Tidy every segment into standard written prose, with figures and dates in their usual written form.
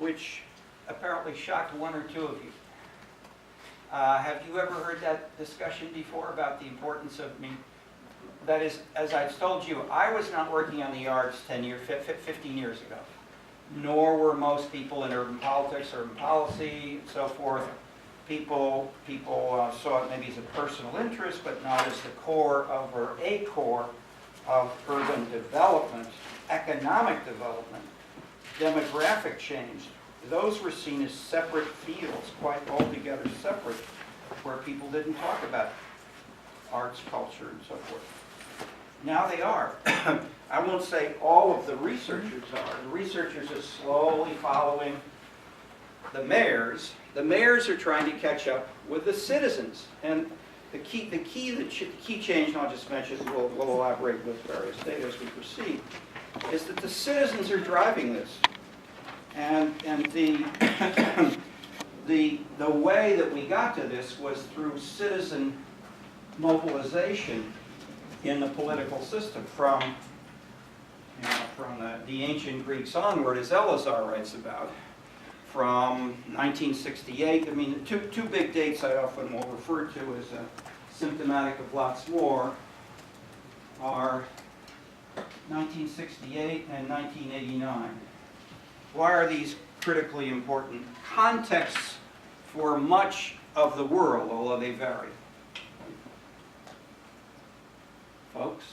which apparently shocked one or two of you. Have you ever heard that discussion before about the importance of, that is, as I've told you, I was not working on the arts 15 years ago, nor were most people in urban politics, urban policy, and so forth. People saw it maybe as a personal interest, but not as the core of, or a core of urban development, economic development, demographic change. Those were seen as separate fields, quite altogether separate, where people didn't talk about arts, culture, and so forth. Now they are. I won't say all of the researchers are. The researchers are slowly following the mayors. The mayors are trying to catch up with the citizens. And the key change, and I'll just mention, we'll elaborate with various data as we proceed, is that the citizens are driving this. And the way that we got to this was through citizen mobilization in the political system from the ancient Greeks onward, as Elazar writes about. From 1968, two big dates I often will refer to as symptomatic of lots more are 1968 and 1989. Why are these critically important? Contexts for much of the world, although they vary. Folks,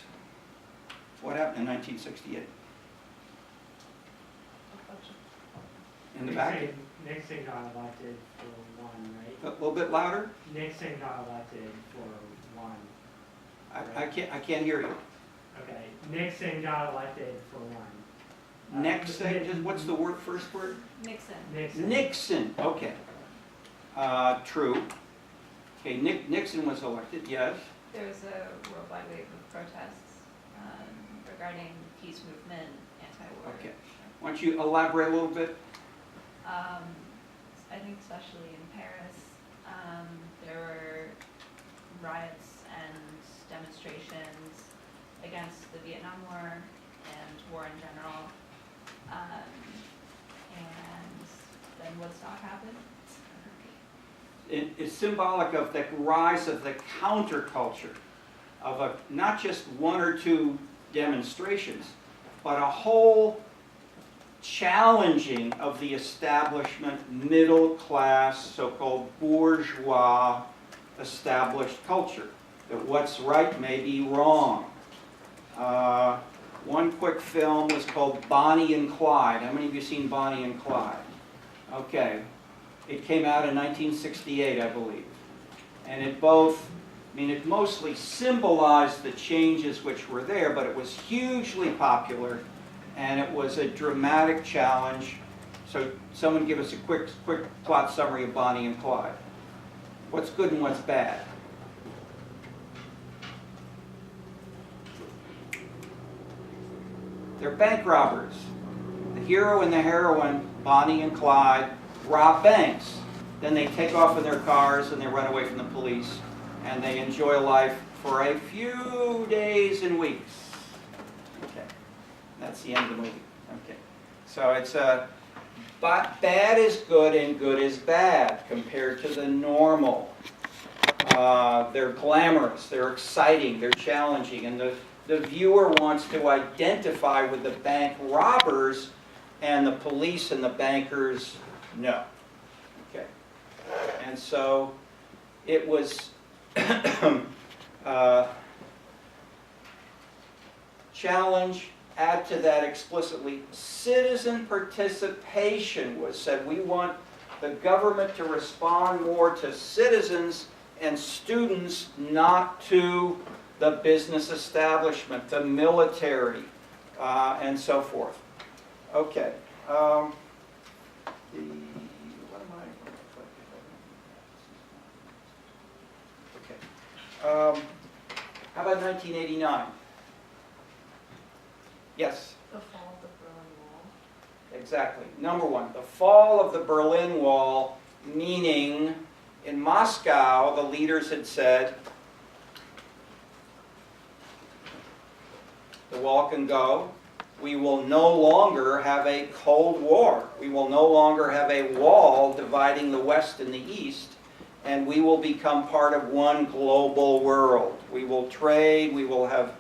what happened in 1968? In the back? Nixon got elected for one, right? A little bit louder? Nixon got elected for one. I can't hear you. Okay, Nixon got elected for one. Nixon, what's the first word? Nixon. Nixon, okay. True. Okay, Nixon was elected, yes. There was a worldwide wave of protests regarding peace movement, anti-war. Okay. Why don't you elaborate a little bit? I think especially in Paris, there were riots and demonstrations against the Vietnam War and war in general. And then Woodstock happened. It's symbolic of the rise of the counterculture, of not just one or two demonstrations, but a whole challenging of the establishment, middle class, so-called bourgeois established culture. That what's right may be wrong. One quick film was called Bonnie and Clyde. How many of you have seen Bonnie and Clyde? Okay. It came out in 1968, I believe. And it mostly symbolized the changes which were there, but it was hugely popular, and it was a dramatic challenge. So someone give us a quick plot summary of Bonnie and Clyde. What's good and what's bad? They're bank robbers. The hero and the heroine, Bonnie and Clyde, rob banks. Then they take off in their cars and they run away from the police, and they enjoy life for a few days and weeks. Okay, that's the end of the movie. Okay, so it's but bad is good and good is bad compared to the normal. They're glamorous, they're exciting, they're challenging, and the viewer wants to identify with the bank robbers, and the police and the bankers, no. Okay. And so it was challenge, add to that explicitly, citizen participation was said. We want the government to respond more to citizens and students, not to the business establishment, the military, and so forth. Okay. How about 1989? Yes? The fall of the Berlin Wall. Exactly. Number one, the fall of the Berlin Wall, meaning in Moscow, the leaders had said, the wall can go, We will no longer have a Cold War. We will no longer have a wall dividing the West and the East, and we will become part of one global world. We will trade, we will have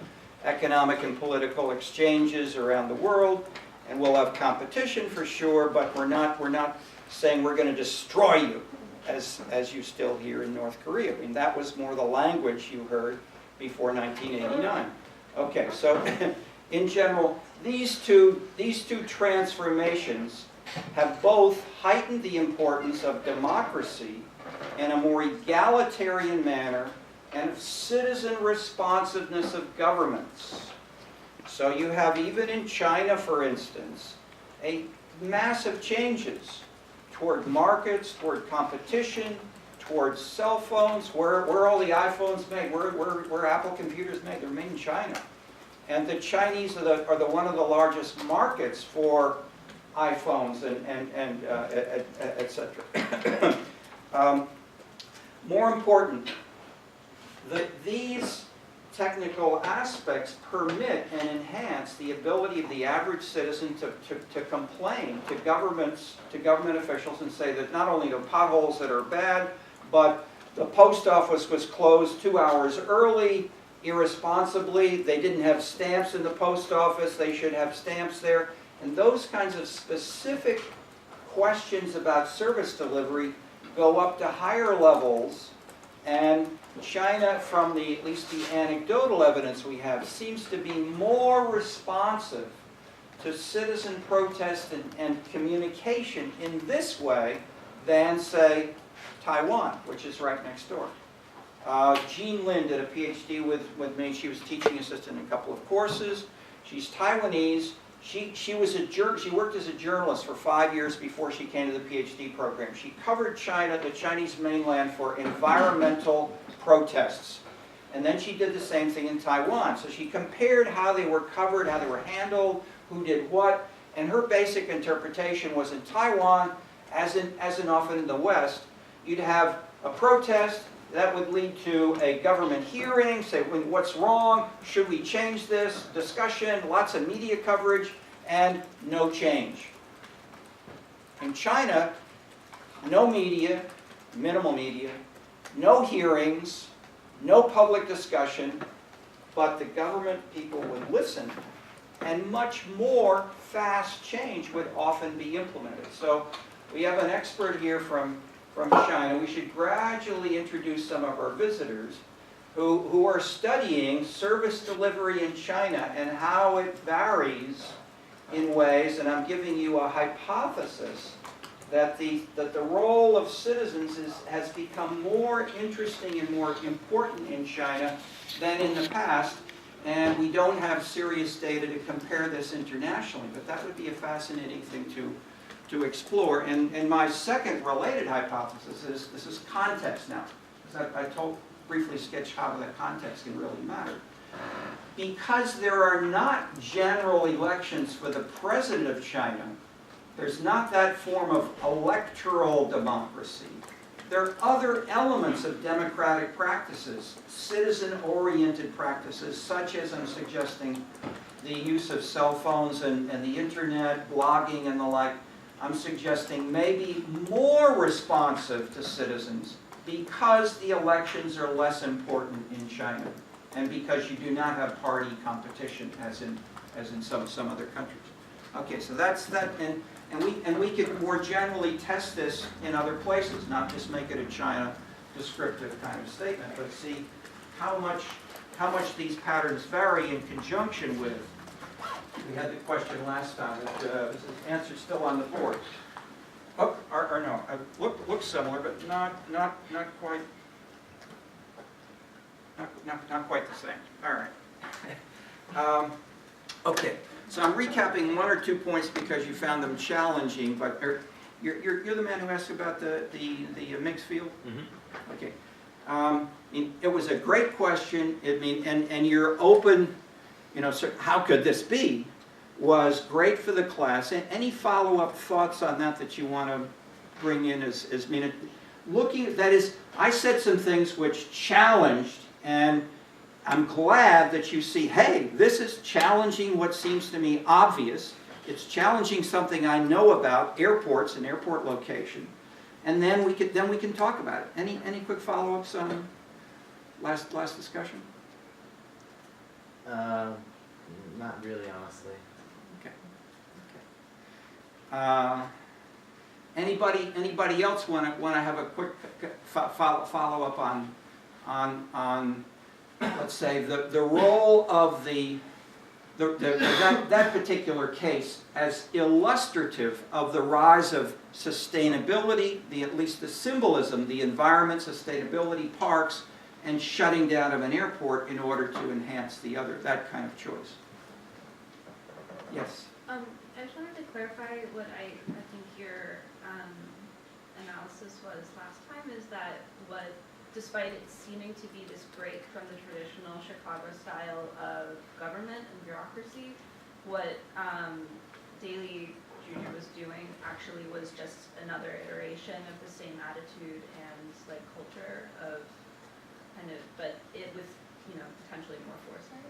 economic and political exchanges around the world, and we'll have competition for sure, but we're not saying we're going to destroy you, as you still hear in North Korea. I mean, that was more the language you heard before 1989. Okay, so in general, these two transformations have both heightened the importance of democracy in a more egalitarian manner and of citizen responsiveness of governments. So you have, even in China, for instance, a massive changes toward markets, toward competition, towards cell phones. Where are all the iPhones made? Where Apple computers made? They're made in China. And the Chinese are one of the largest markets for iPhones and et cetera. More important, these technical aspects permit and enhance the ability of the average citizen to complain to government officials and say that not only the potholes that are bad, but the post office was closed 2 hours early, irresponsibly. They didn't have stamps in the post office. They should have stamps there. And those kinds of specific questions about service delivery go up to higher levels. And China, from at least the anecdotal evidence we have, seems to be more responsive to citizen protest and communication in this way than, say, Taiwan, which is right next door. Jean Lin did a PhD with me. She was teaching assistant in a couple of courses. She's Taiwanese. She worked as a journalist for 5 years before she came to the PhD program. She covered China, the Chinese mainland, for environmental protests. And then she did the same thing in Taiwan. So she compared how they were covered, how they were handled, who did what. And her basic interpretation was, in Taiwan, as in often in the West, you'd have a protest that would lead to a government hearing, say, what's wrong, should we change this, discussion, lots of media coverage, and no change. In China, no media, minimal media, no hearings, no public discussion, but the government people would listen, and much more fast change would often be implemented. So we have an expert here from China. We should gradually introduce some of our visitors who are studying service delivery in China and how it varies in ways, and I'm giving you a hypothesis that the role of citizens has become more interesting and more important in China than in the past, and we don't have serious data to compare this internationally, but that would be a fascinating thing to explore. And my second related hypothesis is, this is context now, because I briefly sketched how the context can really matter. Because there are not general elections for the president of China, there's not that form of electoral democracy. There are other elements of democratic practices, citizen-oriented practices, such as, I'm suggesting, the use of cell phones and the internet, blogging and the like. I'm suggesting maybe more responsive to citizens because the elections are less important in China and because you do not have party competition as in some other countries. Okay, so that's that, and we could more generally test this in other places, not just make it a China descriptive kind of statement, but see how much these patterns vary in conjunction with. We had the question last time, the answer's still on the board. Oh, or no, looks similar, but not quite, not quite the same. All right. Okay, so I'm recapping 1 or 2 points because you found them challenging, but you're the man who asked about the mixed field? Mm-hmm. Okay. It was a great question. And you're open. So how could this be? Was great for the class. And any follow-up thoughts on that you want to bring in looking, that is, I said some things which challenged and I'm glad that you see, hey, this is challenging what seems to me obvious. It's challenging something I know about, airports and airport location. And then we can talk about it. Any quick follow-ups on last discussion? Not really, honestly. Anybody else want to have a quick follow up on let's say the role of that particular case as illustrative of the rise of sustainability, at least the symbolism, the environment, sustainability, parks, and shutting down of an airport in order to enhance the other, that kind of choice. Yes? I just wanted to clarify what I think your analysis was last time, is that despite it seeming to be this break from the traditional Chicago style of government and bureaucracy, what Daley Jr. was doing actually was just another iteration of the same attitude and like culture of kind of, but it with, potentially more foresight.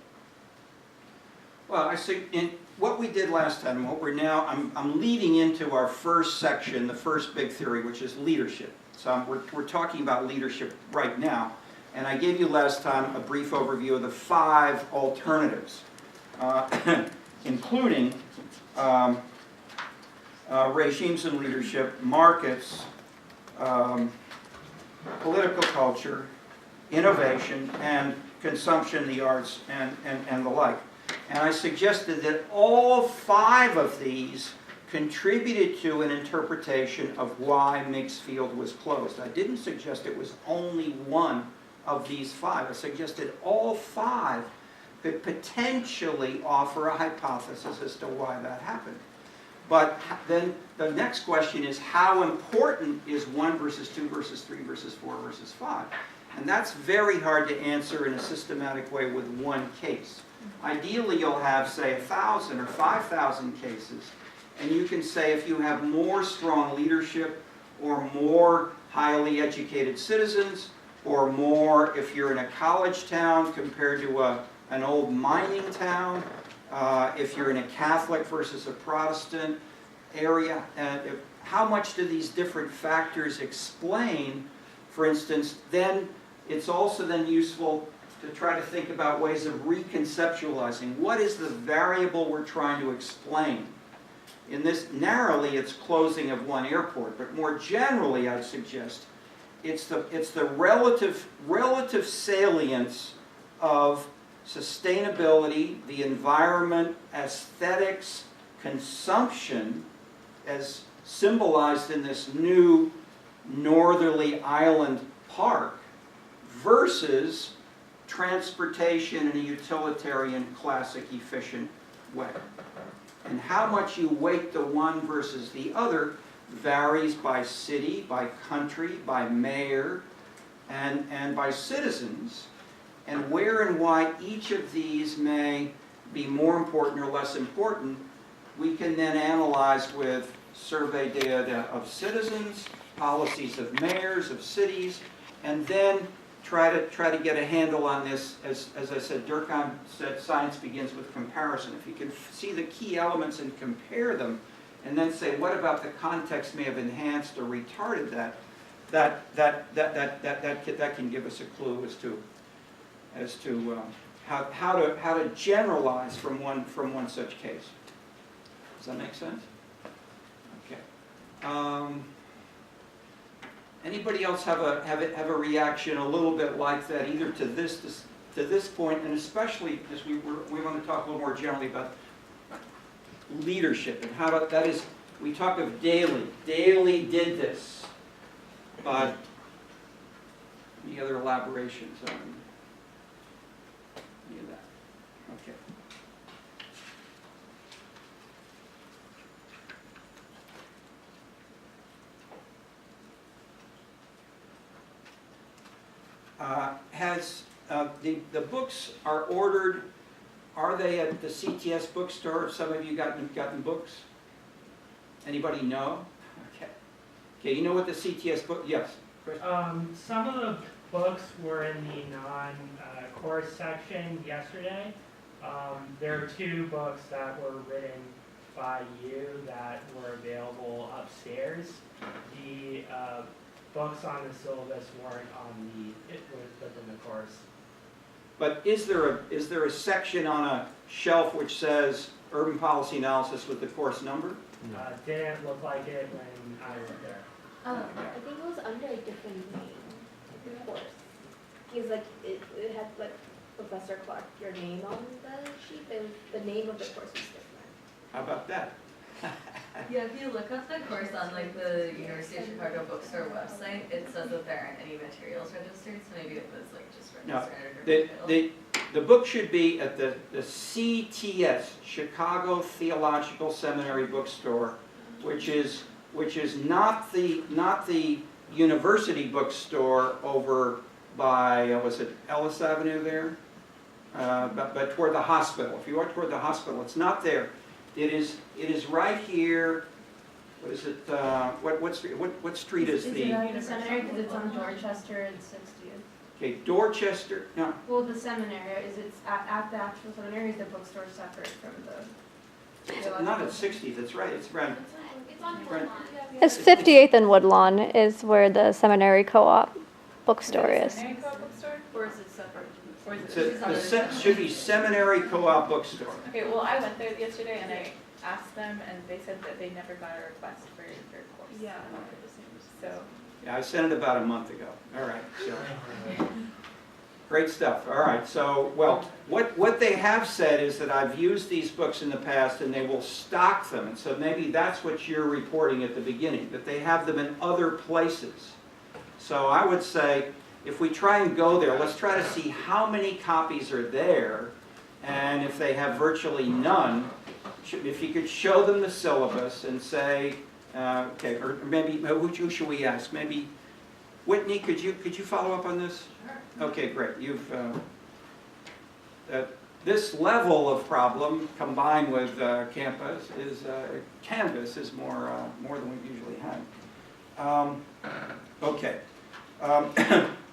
Well, I see, in what we did last time, and what we're now, I'm leading into our first section, the first big theory, which is leadership. So we're talking about leadership right now. And I gave you last time a brief overview of the 5 alternatives, including regimes in leadership, markets, political culture, innovation, and consumption, the arts, and the like. And I suggested that all 5 of these contributed to an interpretation of why Meigs Field was closed. I didn't suggest it was only one of these 5. I suggested all 5 could potentially offer a hypothesis as to why that happened. But then the next question is, how important is 1 versus 2 versus 3 versus 4 versus 5? And that's very hard to answer in a systematic way with one case. Ideally, you'll have, say, 1,000 or 5,000 cases, and you can say if you have more strong leadership or more highly educated citizens, or more if you're in a college town compared to an old mining town, if you're in a Catholic versus a Protestant area, how much do these different factors explain, for instance, then it's also then useful to try to think about ways of reconceptualizing what is the variable we're trying to explain. In this, narrowly, it's closing of one airport, but more generally, I'd suggest, it's the relative salience of sustainability, the environment, aesthetics, consumption, as symbolized in this new northerly island park, versus transportation in a utilitarian, classic, efficient way. And how much you weight the one versus the other varies by city, by country, by mayor, and by citizens, and where and why each of these may be more important or less important, we can then analyze with survey data of citizens, policies of mayors, of cities, and then try to get a handle on this. As I said, Durkheim said science begins with comparison. If you can see the key elements and compare them, and then say what about the context may have enhanced or retarded that can give us a clue as to how to generalize from one such case. Does that make sense? Okay. Anybody else have a reaction a little bit like that, either to this point, and especially as we want to talk a little more generally about leadership and how that is. We talk of Daley. Daley did this, but any other elaborations on any of that? Okay. The books are ordered. Are they at the CTS bookstore? Have some of you gotten books? Anybody know? Okay. Okay, you know what the CTS book? Yes. Chris? Some of the books were in the non-course section yesterday. There are 2 books that were written by you that were available upstairs. The books on the syllabus weren't within the course. But is there a section on a shelf which says urban policy analysis with the course number? No. Didn't look like it when I was there. I think it was under a different name, of course. Because like, it had like Professor Clark, your name on the sheet, but the name of the course was different. How about that? Yeah, if you look up the course on like the University of Chicago bookstore website, it says that there aren't any materials registered, so maybe it was like just No, registered at a different title. The book should be at the CTS, Chicago Theological Seminary Bookstore, which is not the university bookstore over by, was it Ellis Avenue there? But toward the hospital. If you are toward the hospital, it's not there. It is right here. What is it? What street is Is the? it at the seminary, because it's on Dorchester and 60th? Okay, Dorchester. No, Well, the seminary, it's at the actual seminary, is the bookstore separate from the? it's not at 60th. That's right. It's right. It's on Right. It's 58th and Woodlawn is where the seminary co-op bookstore is. Seminary Co-op bookstore? Or is it separate? Or is It's it? should be Seminary Co-op Bookstore. Okay, well, I went there yesterday and I asked them and they said that they never got a request for their course. Yeah. So, Yeah, I sent it about a month ago. All right, so. Great stuff. All right, so, well, what they have said is that I've used these books in the past and they will stock them. And so maybe that's what you're reporting at the beginning, that they have them in other places. So I would say, if we try and go there, let's try to see how many copies are there. And if they have virtually none, if you could show them the syllabus and say, okay, or maybe, who should we ask? Maybe, Whitney, could you follow up on this? Okay, great. You've, this level of problem combined with Canvas is more than we usually have. Okay.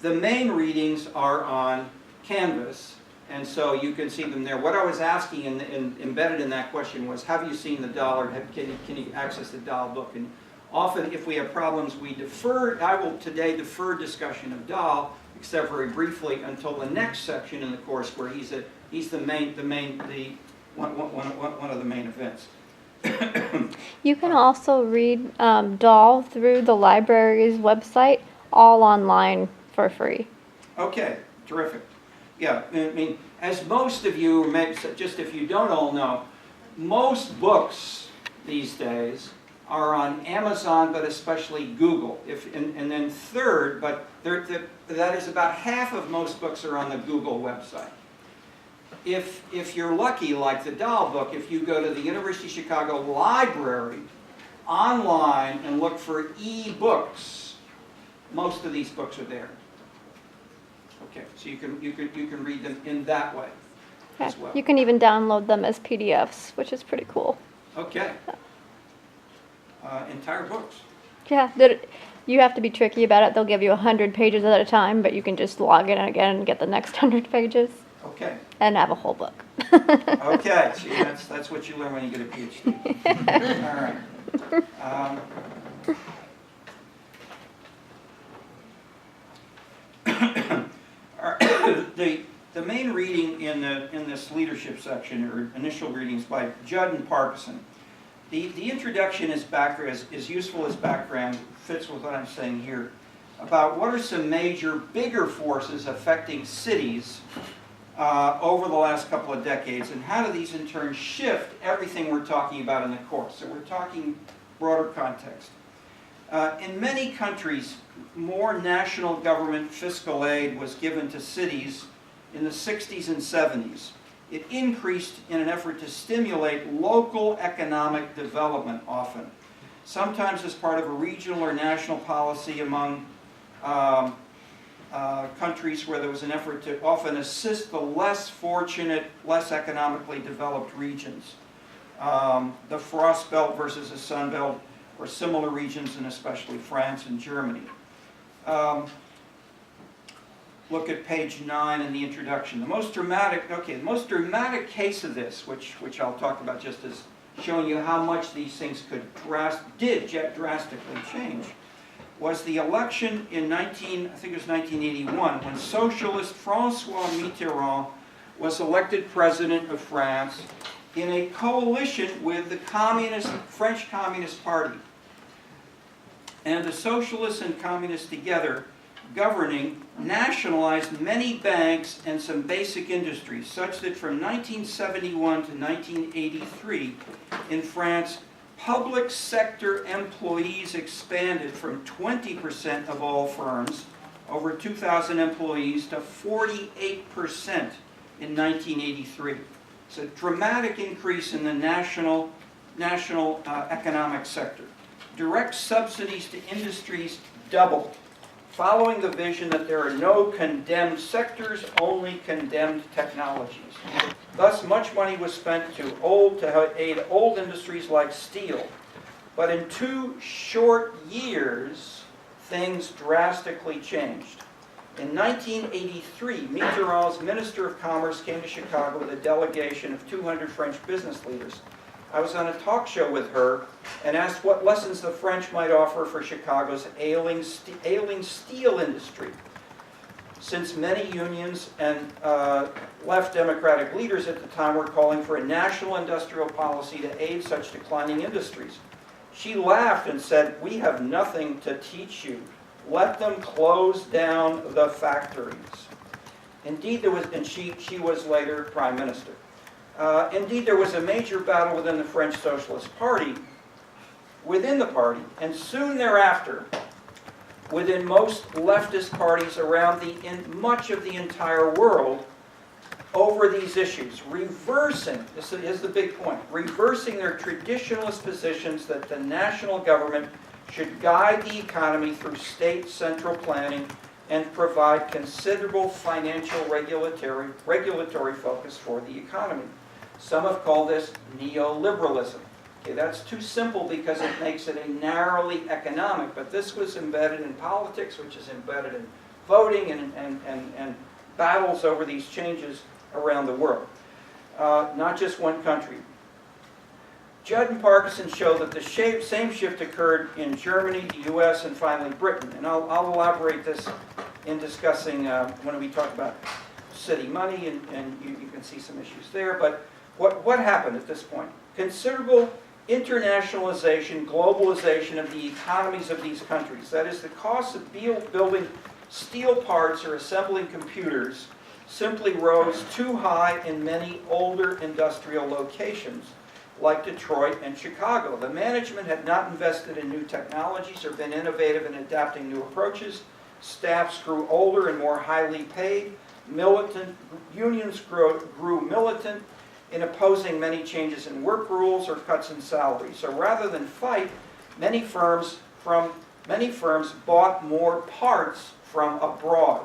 The main readings are on Canvas, and so you can see them there. What I was asking embedded in that question was, have you seen the Dahl, or can you access the Dahl book? And often, if we have problems, we defer. I will today defer discussion of Dahl, except very briefly, until the next section in the course where he's one of the main events. You can also read Dahl through the library's website, all online for free. Okay, terrific. Yeah, I mean, as most of you, maybe just if you don't all know, most books these days are on Amazon, but especially Google. And then third, but that is about half of most books are on the Google website. If you're lucky, like the Dahl book, if you go to the University of Chicago Library online and look for e-books, most of these books are there. Okay, so you can read them in that way as well. You can even download them as PDFs, which is pretty cool. Okay. Entire books. Yeah, you have to be tricky about it. They'll give you 100 pages at a time, but you can just log in again and get the next 100 pages Okay. and have a whole book. Okay. See, that's what you learn when you get a PhD. All right. The main reading in this leadership section, or initial readings, by Judd and Parkinson. The introduction is useful as background, fits with what I'm saying here, about what are some major, bigger forces affecting cities over the last couple of decades, and how do these in turn shift everything we're talking about in the course. So we're talking broader context. In many countries, more national government fiscal aid was given to cities in the 60s and 70s. It increased in an effort to stimulate local economic development often, sometimes as part of a regional or national policy among countries where there was an effort to often assist the less fortunate, less economically developed regions. The Frost Belt versus the Sun Belt, or similar regions in especially France and Germany. look at page 9 in the introduction. The most dramatic case of this, which I'll talk about just as showing you how much these things did drastically change, was the election in 1981, when socialist François Mitterrand was elected president of France in a coalition with the French Communist Party. And the socialists and communists together, governing, nationalized many banks and some basic industries, such that from 1971 to 1983 in France, public sector employees expanded from 20% of all firms, over 2,000 employees, to 48% in 1983. It's a dramatic increase in the national economic sector. Direct subsidies to industries doubled, following the vision that there are no condemned sectors, only condemned technologies. Thus, much money was spent to aid old industries like steel. But in 2 short years, things drastically changed. In 1983, Mitterrand's Minister of Commerce came to Chicago with a delegation of 200 French business leaders. I was on a talk show with her and asked what lessons the French might offer for Chicago's ailing steel industry. Since many unions and left Democratic leaders at the time were calling for a national industrial policy to aid such declining industries. She laughed and said, "We have nothing to teach you. Let them close down the factories." Indeed, and she was later prime minister. Indeed, there was a major battle within the French Socialist Party, and soon thereafter, within most leftist parties around in much of the entire world, over these issues, reversing, this is the big point, reversing their traditionalist positions that the national government should guide the economy through state central planning and provide considerable financial regulatory focus for the economy. Some have called this neoliberalism. Okay, that's too simple because it makes it a narrowly economic, but this was embedded in politics, which is embedded in voting and battles over these changes around the world, not just one country. Judd and Parkinson show that the same shift occurred in Germany, the US, and finally Britain. And I'll elaborate this in discussing when we talk about city money, and you can see some issues there. But what happened at this point? Considerable internationalization, globalization of the economies of these countries. That is, the cost of building steel parts or assembling computers simply rose too high in many older industrial locations, like Detroit and Chicago. The management had not invested in new technologies or been innovative in adapting new approaches. Staffs grew older and more highly paid. Unions grew militant in opposing many changes in work rules or cuts in salary. So rather than fight, many firms bought more parts from abroad,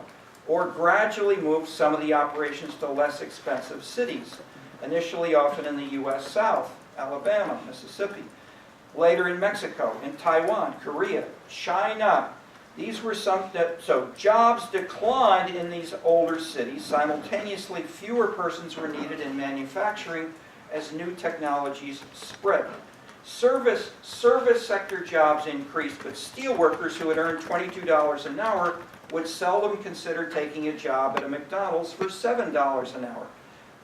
or gradually moved some of the operations to less expensive cities, initially often in the U.S. South, Alabama, Mississippi, later in Mexico, in Taiwan, Korea, China. These were so jobs declined in these older cities. Simultaneously, fewer persons were needed in manufacturing as new technologies spread. Service sector jobs increased, but steel workers who had earned $22 an hour would seldom consider taking a job at a McDonald's for $7 an hour.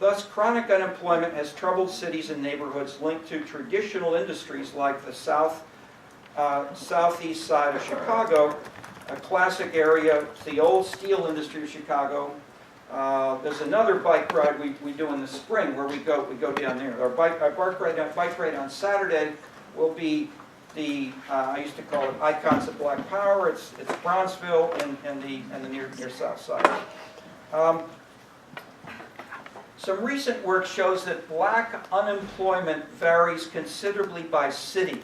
Thus, chronic unemployment has troubled cities and neighborhoods linked to traditional industries like the southeast side of Chicago, a classic area, the old steel industry of Chicago. There's another bike ride we do in the spring where we go down there. Our bike ride on Saturday will be I used to call it Icons of Black Power. It's Bronzeville and the near south side. Some recent work shows that black unemployment varies considerably by city.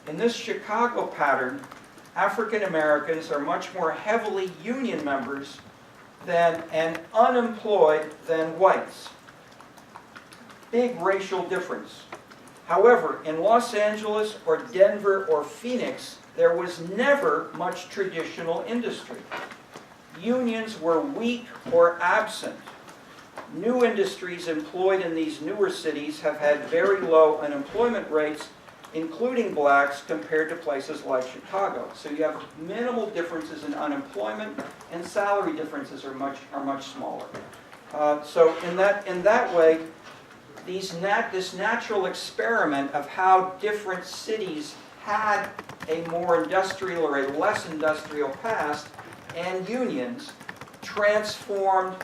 In this Chicago pattern, African Americans are much more heavily union members and unemployed than whites. Big racial difference. However, in Los Angeles or Denver or Phoenix, there was never much traditional industry. unions were weak or absent. New industries employed in these newer cities have had very low unemployment rates, including blacks, compared to places like Chicago. So you have minimal differences in unemployment, and salary differences are much smaller. So in that way, this natural experiment of how different cities had a more industrial or a less industrial past and unions transformed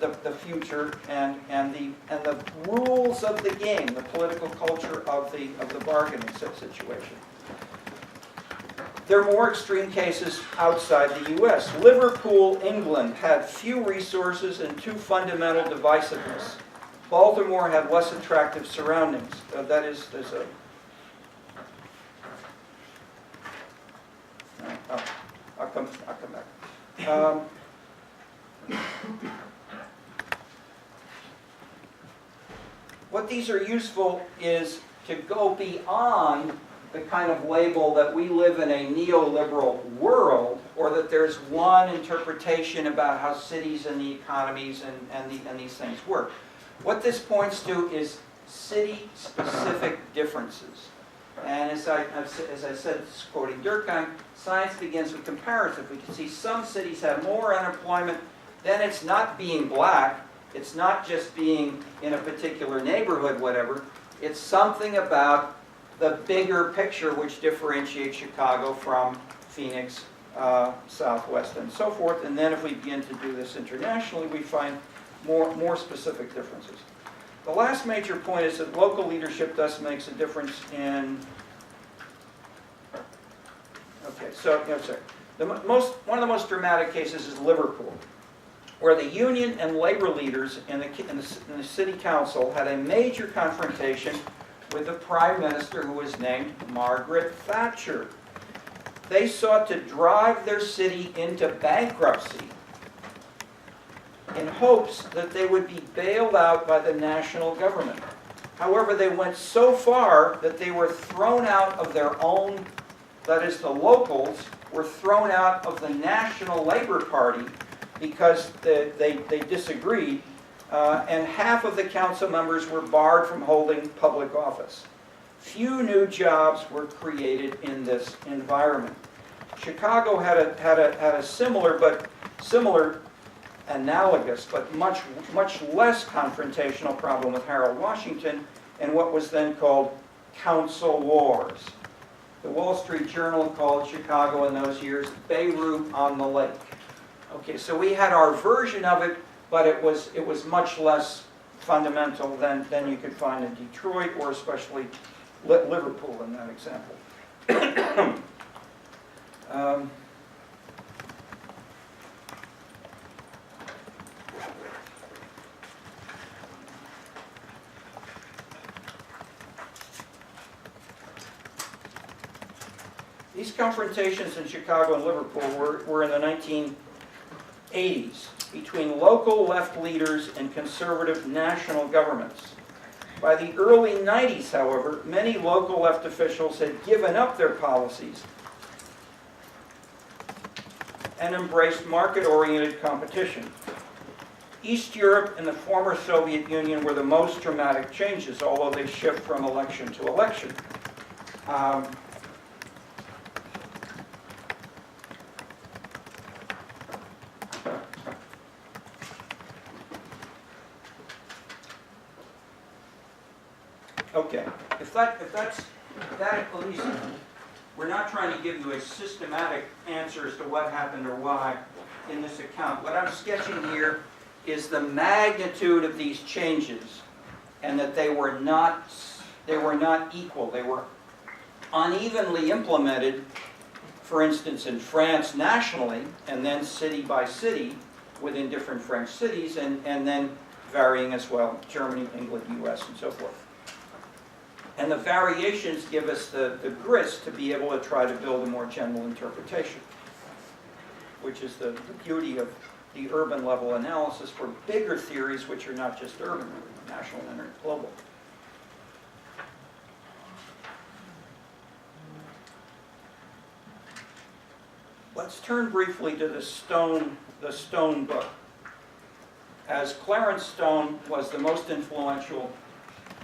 the future and the rules of the game, the political culture of the bargaining situation. There are more extreme cases outside the U.S. Liverpool, England had few resources and too fundamental divisiveness. Baltimore had less attractive surroundings. That is, there's a... I'll come back. What these are useful is to go beyond the kind of label that we live in a neoliberal world, or that there's one interpretation about how cities and the economies and these things work. What this points to is city-specific differences. And as I said, quoting Durkheim, science begins with comparison. We can see some cities have more unemployment, then it's not being black, it's not just being in a particular neighborhood, whatever. It's something about the bigger picture which differentiates Chicago from Phoenix, Southwest, and so forth. And then if we begin to do this internationally, we find more specific differences. The last major point is that local leadership thus makes a difference in... Okay, so, sorry. One of the most dramatic cases is Liverpool, where the union and labor leaders in the city council had a major confrontation with the prime minister, who was named Margaret Thatcher. They sought to drive their city into bankruptcy in hopes that they would be bailed out by the national government. However, they went so far that they were thrown out of their own, that is, the locals were thrown out of the National Labor Party because they disagreed, and half of the council members were barred from holding public office. Few new jobs were created in this environment. Chicago had a similar analogous but much less confrontational problem with Harold Washington and what was then called council wars. The Wall Street Journal called Chicago in those years Beirut on the Lake. Okay, so we had our version of it, but it was much less fundamental than you could find in Detroit or especially Liverpool in that example. These confrontations in Chicago and Liverpool were in the 1980s between local left leaders and conservative national governments. By the early 90s, however, many local left officials had given up their policies and embraced market-oriented competition. East Europe and the former Soviet Union were the most dramatic changes, although they shift from election to election. Okay, if that's at least, we're not trying to give you a systematic answer as to what happened or why in this account. What I'm sketching here is the magnitude of these changes, and that they were not equal. They were unevenly implemented, for instance, in France nationally, and then city by city within different French cities, and then varying as well, Germany, England, US, and so forth. And the variations give us the grist to be able to try to build a more general interpretation, which is the beauty of the urban level analysis for bigger theories which are not just urban, national and global. Let's turn briefly to the Stone book. As Clarence Stone was the most influential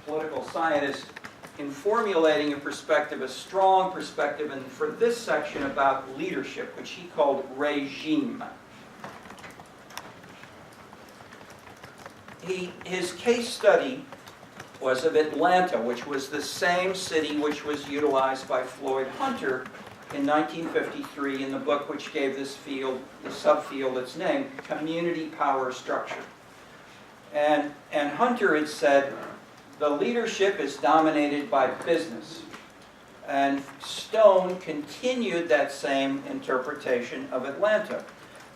political scientist in formulating a perspective, a strong perspective, and for this section about leadership, which he called regime. His case study was of Atlanta, which was the same city which was utilized by Floyd Hunter in 1953 in the book which gave this field, the subfield, its name, Community Power Structure. And Hunter had said, the leadership is dominated by business. And Stone continued that same interpretation of Atlanta.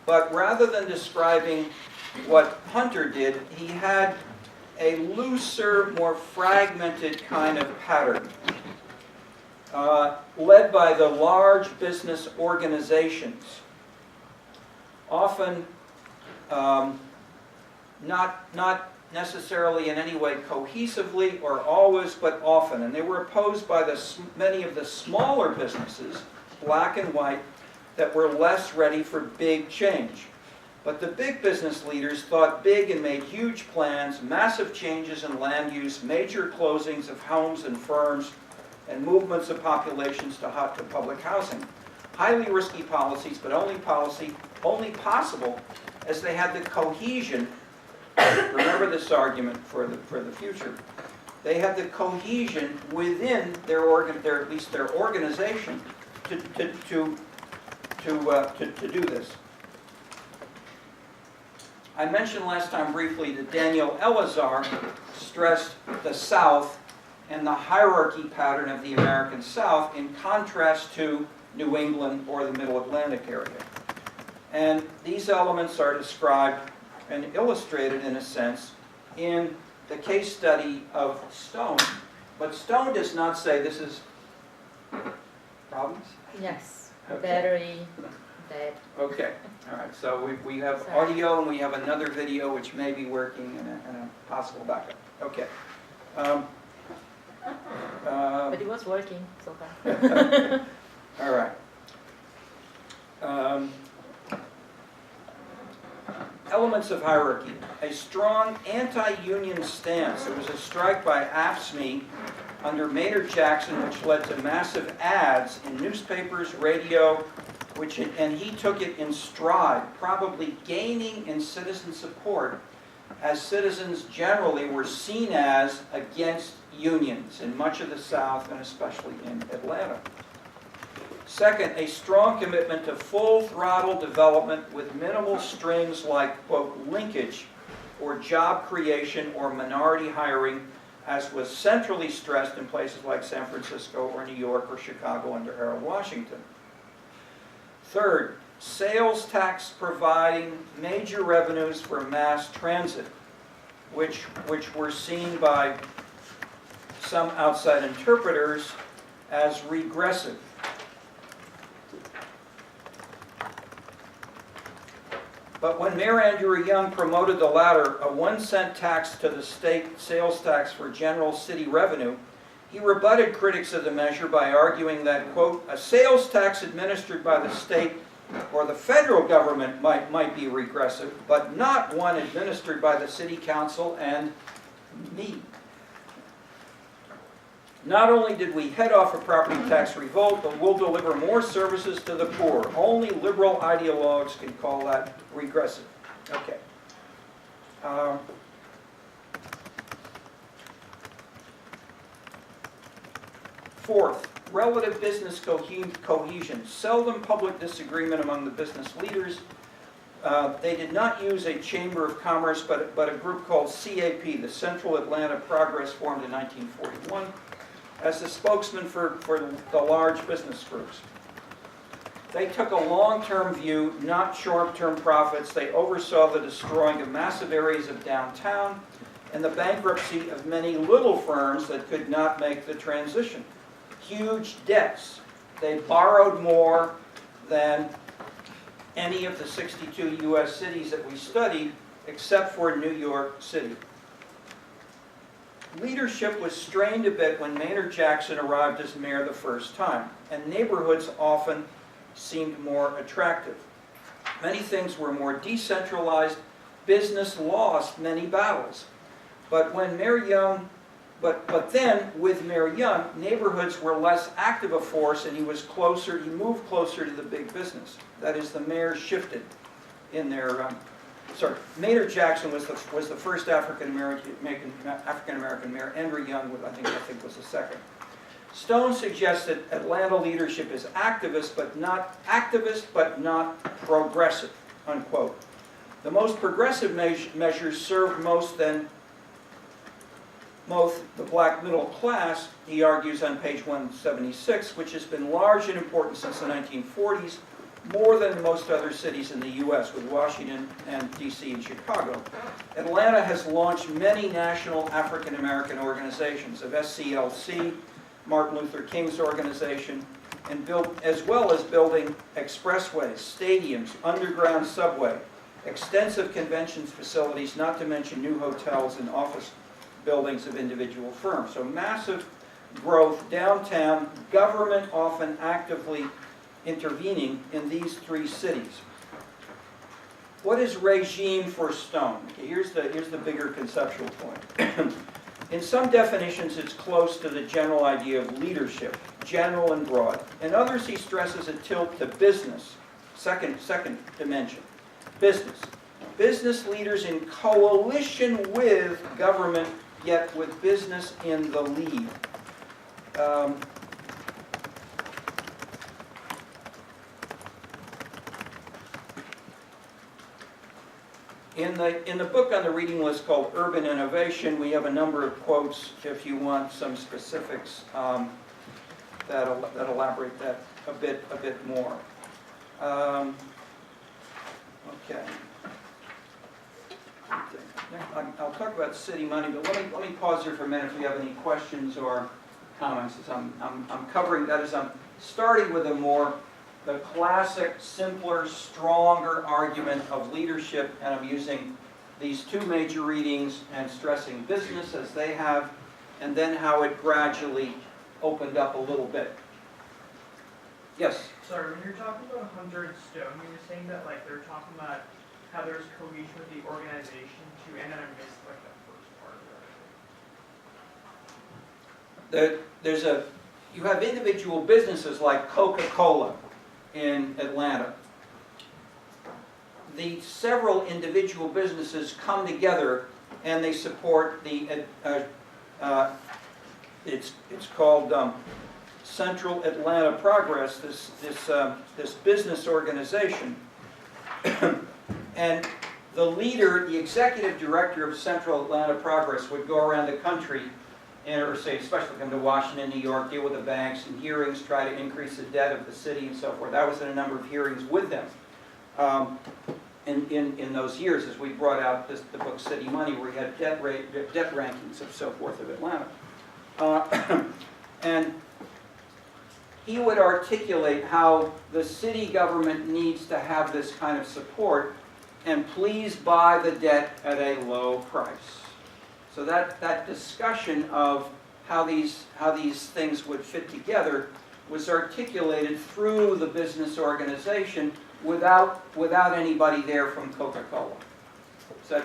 But rather than describing what Hunter did, he had a looser, more fragmented kind of pattern, led by the large business organizations, often not necessarily in any way cohesively or always, but often. And they were opposed by many of the smaller businesses, black and white, that were less ready for big change. But the big business leaders thought big and made huge plans, massive changes in land use, major closings of homes and firms, and movements of populations to public housing. Highly risky policies, but only possible as they had the cohesion. Remember this argument for the future. They had the cohesion within their organization to do this. I mentioned last time briefly that Daniel Elazar stressed the South and the hierarchy pattern of the American South in contrast to New England or the Middle Atlantic area. And these elements are described and illustrated, in a sense, in the case study of Stone. But Stone does not say this is problems? Yes, Okay. battery dead. Okay, all right, so we have Sorry. audio and we have another video which may be working and a possible backup. Okay. But it was working so far. All right. Elements of hierarchy. A strong anti-union stance. There was a strike by AFSCME under Maynard Jackson, which led to massive ads in newspapers, radio, and he took it in stride, probably gaining in citizen support, as citizens generally were seen as against unions in much of the South and especially in Atlanta. Second, a strong commitment to full throttle development with minimal strings like, quote, linkage or job creation or minority hiring, as was centrally stressed in places like San Francisco or New York or Chicago under Harold Washington. Third, sales tax providing major revenues for mass transit, which were seen by some outside interpreters as regressive. But when Mayor Andrew Young promoted the latter, a 1-cent tax to the state sales tax for general city revenue, he rebutted critics of the measure by arguing that, quote, a sales tax administered by the state or the federal government might be regressive, but not one administered by the city council and me. Not only did we head off a property tax revolt, but we'll deliver more services to the poor. Only liberal ideologues can call that regressive. Okay. Fourth, relative business cohesion. Seldom public disagreement among the business leaders. They did not use a chamber of commerce, but a group called CAP, the Central Atlanta Progress, formed in 1941, as the spokesman for the large business groups. They took a long-term view, not short-term profits. They oversaw the destroying of massive areas of downtown and the bankruptcy of many little firms that could not make the transition. Huge debts. They borrowed more than any of the 62 U.S. cities that we studied, except for New York City. Leadership was strained a bit when Maynard Jackson arrived as mayor the first time, and neighborhoods often seemed more attractive. Many things were more decentralized. Business lost many battles. But when Mayor Young, but then with Mayor Young, neighborhoods were less active a force, and he moved closer to the big business. That is, the mayor shifted in their, Maynard Jackson was the first African American mayor. Andrew Young, I think was the second. Stone suggests that Atlanta leadership is activist, but not progressive, unquote. The most progressive measures served most the black middle class, he argues on page 176, which has been large and important since the 1940s, more than most other cities in the U.S., with Washington and D.C. and Chicago. Atlanta has launched many national African American organizations of SCLC, Martin Luther King's organization, and as well as building expressways, stadiums, underground subway, extensive conventions facilities, not to mention new hotels and office buildings of individual firms. So massive growth downtown, government often actively intervening in these three cities. What is regime for Stone? Okay, here's the bigger conceptual point. In some definitions, it's close to the general idea of leadership, general and broad. In others, he stresses a tilt to business, second dimension, business. Business leaders in coalition with government, yet with business in the lead. In the book on the reading list called Urban Innovation, we have a number of quotes, if you want some specifics, that elaborate that a bit more. Okay. I'll talk about city money, but let me pause here for a minute if you have any questions or comments. As I'm covering that, as I'm starting with the classic, simpler, stronger argument of leadership, and I'm using these two major readings and stressing business as they have, and then how it gradually opened up a little bit. Yes? Sorry, when you're talking about 100 Stone, you were saying that like they're talking about how there's cohesion with the organization too, and then I missed like the first part of that. You have individual businesses like Coca-Cola in Atlanta. The several individual businesses come together and they support the, it's called Central Atlanta Progress, this business organization. And the leader, the executive director of Central Atlanta Progress would go around the country or say, especially come to Washington, New York, deal with the banks and hearings, try to increase the debt of the city and so forth. I was in a number of hearings with them in those years as we brought out the book City Money, where we had debt rankings and so forth of Atlanta. And he would articulate how the city government needs to have this kind of support, and please buy the debt at a low price. So that discussion of how these things would fit together was articulated through the business organization without anybody there from Coca-Cola. Does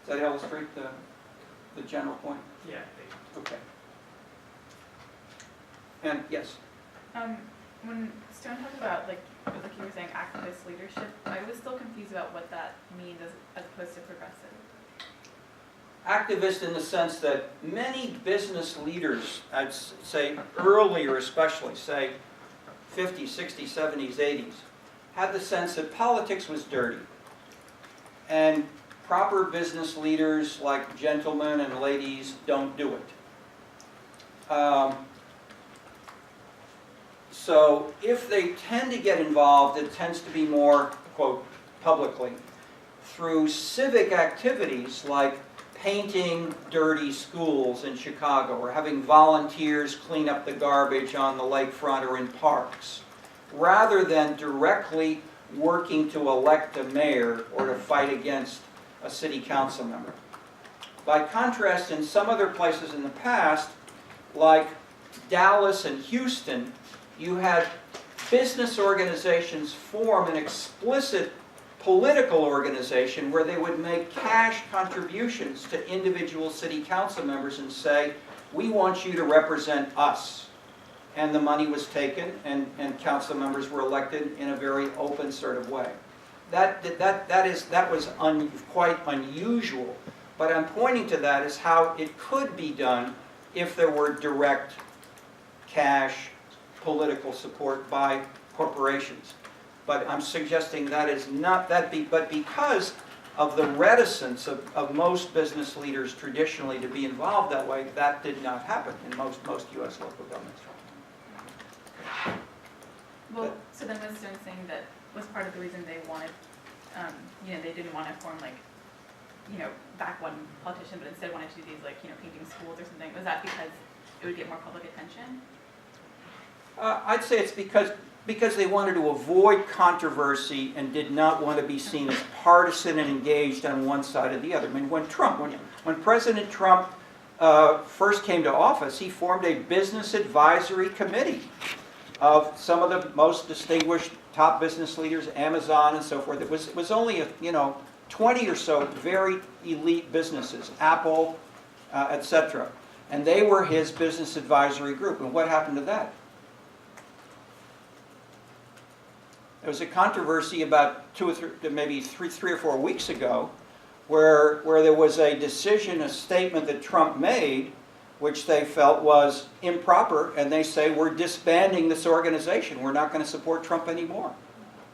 that illustrate the general point? Yeah. Okay. And yes? When Stone talked about, like you were saying, activist leadership, I was still confused about what that means as opposed to progressive. Activist in the sense that many business leaders, I'd say earlier especially, say 50s, 60s, 70s, 80s, had the sense that politics was dirty. And proper business leaders, like gentlemen and ladies, don't do it. So if they tend to get involved, it tends to be more, quote, publicly, through civic activities like painting dirty schools in Chicago, or having volunteers clean up the garbage on the lakefront or in parks, rather than directly working to elect a mayor or to fight against a city council member. By contrast, in some other places in the past, like Dallas and Houston, you had business organizations form an explicit political organization where they would make cash contributions to individual city council members and say, we want you to represent us. And the money was taken, and council members were elected in a very open sort of way. That was quite unusual, but I'm pointing to that as how it could be done if there were direct cash political support by corporations. But I'm suggesting that is not that, but because of the reticence of most business leaders traditionally to be involved that way, that did not happen in most U.S. local governments. Well, so then was Stone saying that was part of the reason they wanted, they didn't want to form back one politician, but instead wanted to do these painting schools or something. Was that because it would get more public attention? I'd say it's because they wanted to avoid controversy and did not want to be seen as partisan and engaged on one side or the other. I mean, when President Trump first came to office, he formed a business advisory committee of some of the most distinguished top business leaders, Amazon and so forth. It was only 20 or so very elite businesses, Apple, etc. And they were his business advisory group. And what happened to that? There was a controversy about 3 or 4 weeks ago where there was a decision, a statement that Trump made, which they felt was improper, and they say, we're disbanding this organization. We're not going to support Trump anymore.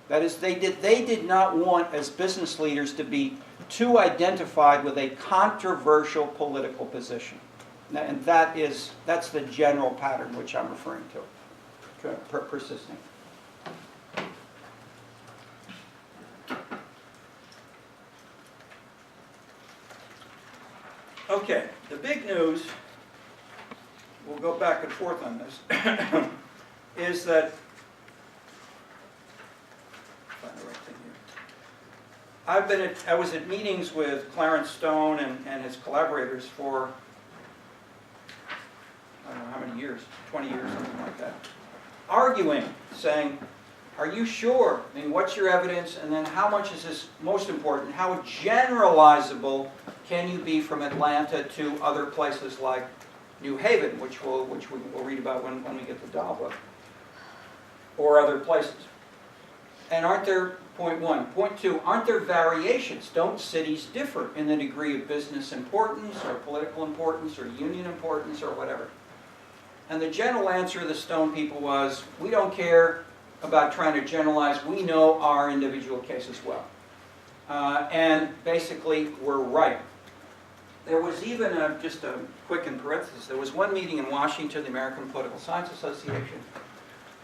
That is, they did not want, as business leaders, to be too identified with a controversial political position. And that's the general pattern which I'm referring to, persisting. Okay, the big news, we'll go back and forth on this, is that, find the right thing here. I was at meetings with Clarence Stone and his collaborators for, I don't know how many years, 20 years, something like that, arguing, saying, are you sure? I mean, what's your evidence? And then how much is this, most important, how generalizable can you be from Atlanta to other places like New Haven, which we'll read about when we get the Dahl book, or other places? And aren't there, point one. Point two, aren't there variations? Don't cities differ in the degree of business importance or political importance or union importance or whatever? And the general answer of the Stone people was, we don't care about trying to generalize. We know our individual cases well. And basically, we're right. There was even, just a quick in parenthesis, there was one meeting in Washington, the American Political Science Association,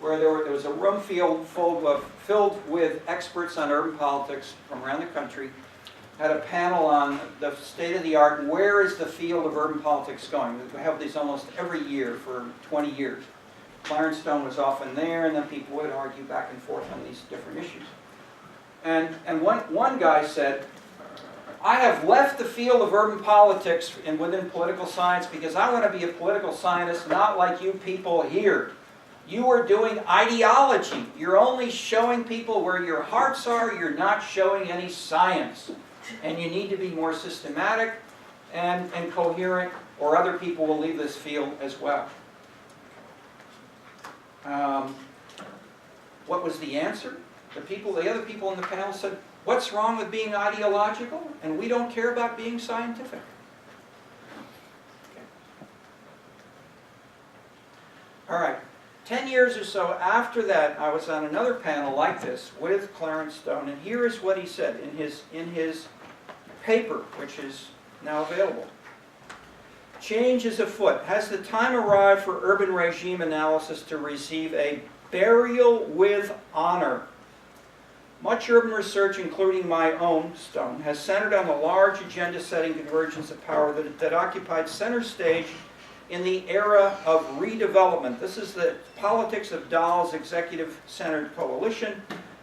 where there was a room filled with experts on urban politics from around the country, had a panel on the state of the art and where is the field of urban politics going. We have these almost every year for 20 years. Clarence Stone was often there, and then people would argue back and forth on these different issues. And one guy said, I have left the field of urban politics and within political science because I want to be a political scientist, not like you people here. You are doing ideology. You're only showing people where your hearts are. You're not showing any science. And you need to be more systematic and coherent, or other people will leave this field as well. What was the answer? The other people in the panel said, what's wrong with being ideological? And we don't care about being scientific. Okay. All right. 10 years or so after that, I was on another panel like this with Clarence Stone, and here is what he said in his paper, which is now available. Change is afoot. Has the time arrived for urban regime analysis to receive a burial with honor? Much urban research, including my own, Stone, has centered on the large agenda-setting convergence of power that occupied center stage in the era of redevelopment. This is the politics of Dahl's executive-centered coalition,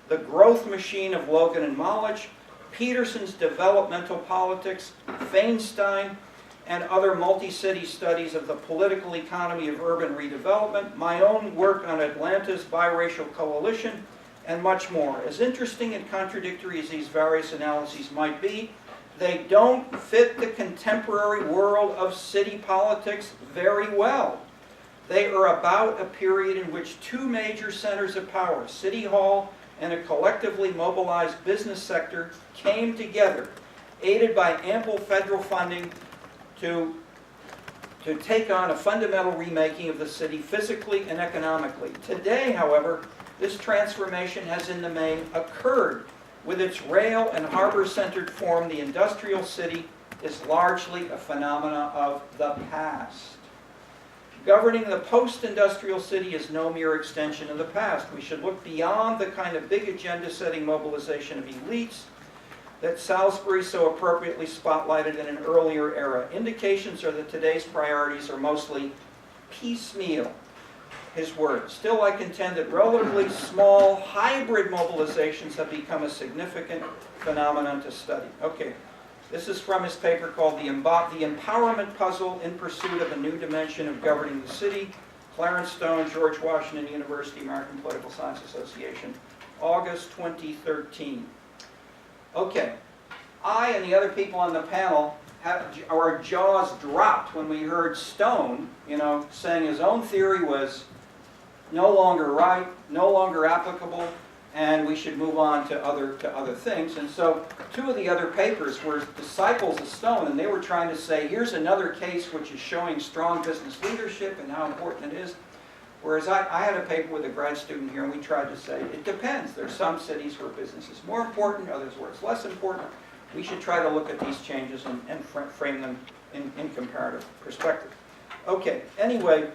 the growth machine of Logan and Molich, Peterson's developmental politics, Feinstein, and other multi-city studies of the political economy of urban redevelopment, my own work on Atlanta's biracial coalition, and much more. As interesting and contradictory as these various analyses might be, they don't fit the contemporary world of city politics very well. They are about a period in which two major centers of power, City Hall and a collectively mobilized business sector, came together, aided by ample federal funding to take on a fundamental remaking of the city physically and economically. Today, however, this transformation has in the main occurred. With its rail and harbor-centered form, the industrial city is largely a phenomena of the past. Governing the post-industrial city is no mere extension of the past. We should look beyond the kind of big agenda-setting mobilization of elites that Salisbury so appropriately spotlighted in an earlier era. Indications are that today's priorities are mostly piecemeal. His words. Still, I contend that relatively small hybrid mobilizations have become a significant phenomenon to study. Okay, this is from his paper called The Empowerment Puzzle in Pursuit of a New Dimension of Governing the City, Clarence Stone, George Washington University, American Political Science Association, August 2013. Okay, I and the other people on the panel, our jaws dropped when we heard Stone, saying his own theory was no longer right, no longer applicable, and we should move on to other things. And so two of the other papers were disciples of Stone, and they were trying to say, here's another case which is showing strong business leadership and how important it is. Whereas I had a paper with a grad student here, and we tried to say, it depends. There's some cities where business is more important, others where it's less important. We should try to look at these changes and frame them in comparative perspective. Okay, anyway,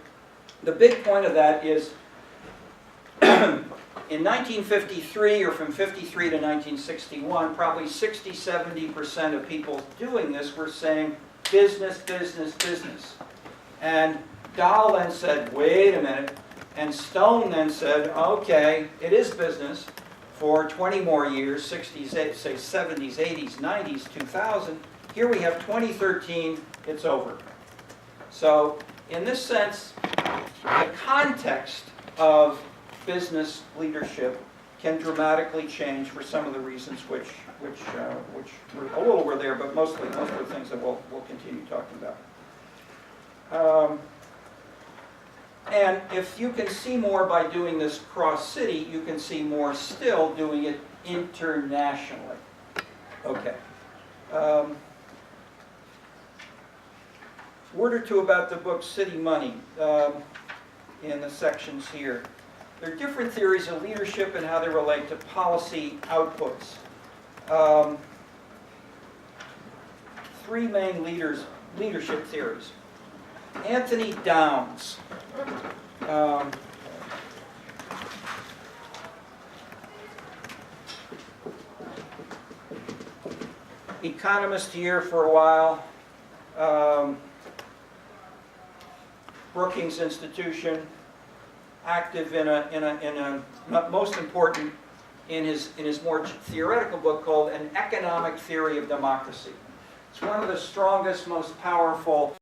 the big point of that is in 1953, or from 53 to 1961, probably 60–70% of people doing this were saying business, business, business. And Dahl then said, wait a minute, and Stone then said, okay, it is business for 20 more years, 60s, say 70s, 80s, 90s, 2000. Here we have 2013, it's over. So in this sense, the context of business leadership can dramatically change for some of the reasons which a little were there, but mostly most of the things that we'll continue talking about. And if you can see more by doing this cross-city, you can see more still doing it internationally. Okay. Word or two about the book City Money in the sections here. There are different theories of leadership and how they relate to policy outputs. Three main leadership theories. Anthony Downs. Economist here for a while. Brookings Institution. Active in a most important in his more theoretical book called An Economic Theory of Democracy. It's one of the strongest, most powerful